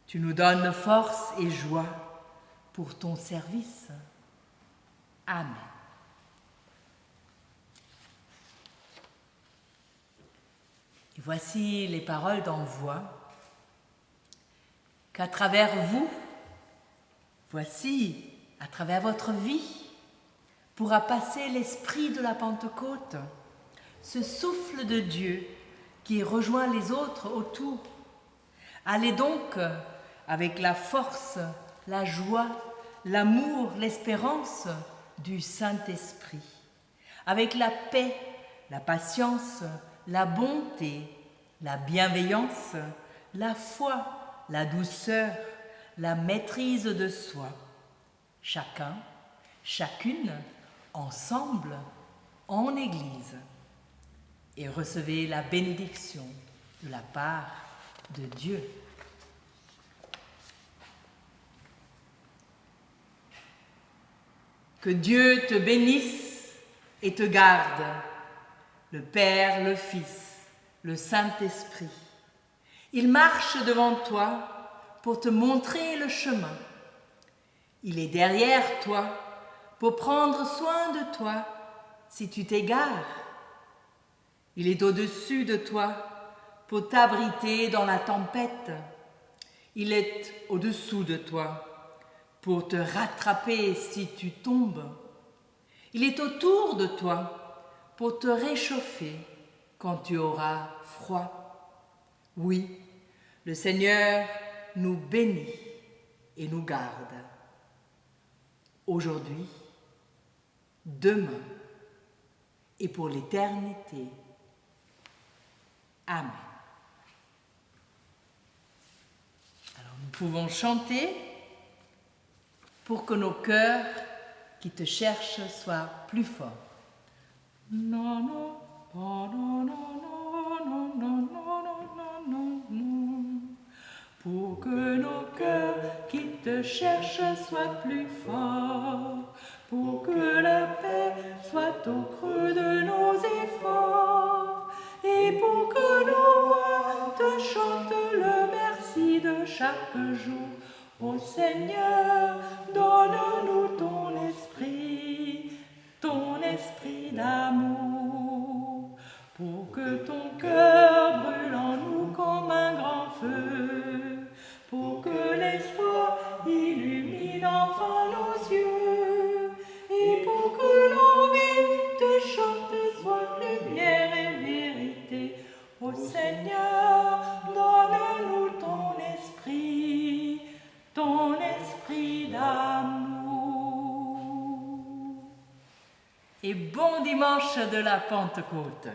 Tu nous donnes force et joie pour ton service. Amen. Et voici les paroles d'envoi qu'à travers vous, voici, à travers votre vie, pourra passer l'esprit de la Pentecôte, ce souffle de Dieu qui rejoint les autres autour. Allez donc avec la force, la joie, l'amour, l'espérance du Saint-Esprit, avec la paix, la patience, la bonté, la bienveillance, la foi, la douceur, la maîtrise de soi. Chacun, chacune, ensemble, en Église. Et recevez la bénédiction de la part de Dieu. Que Dieu te bénisse et te garde, le Père, le Fils, le Saint-Esprit. Il marche devant toi pour te montrer le chemin. Il est derrière toi pour prendre soin de toi si tu t'égares. Il est au-dessus de toi pour t'abriter dans la tempête. Il est au-dessous de toi pour te rattraper si tu tombes. Il est autour de toi pour te réchauffer quand tu auras froid. Oui, le Seigneur nous bénit et nous garde. Aujourd'hui, demain et pour l'éternité. Amen. Alors nous pouvons chanter pour que nos cœurs qui te cherchent soient plus forts. Non, non, non, non, non, non, non, non, non, non, non. Pour que nos cœurs qui te cherchent soient plus forts, pour que la paix soit au creux de nos efforts, et pour que nos voix te chantent le merci de chaque jour. Ô Seigneur, donne-nous ton esprit d'amour, pour que ton cœur brûle en nous comme un grand feu, pour que l'espoir illumine enfin nos yeux, et pour que l'envie de chanter soit lumière et vérité. Ô Seigneur, donne-nous ton esprit d'amour. Et bon dimanche de la Pentecôte.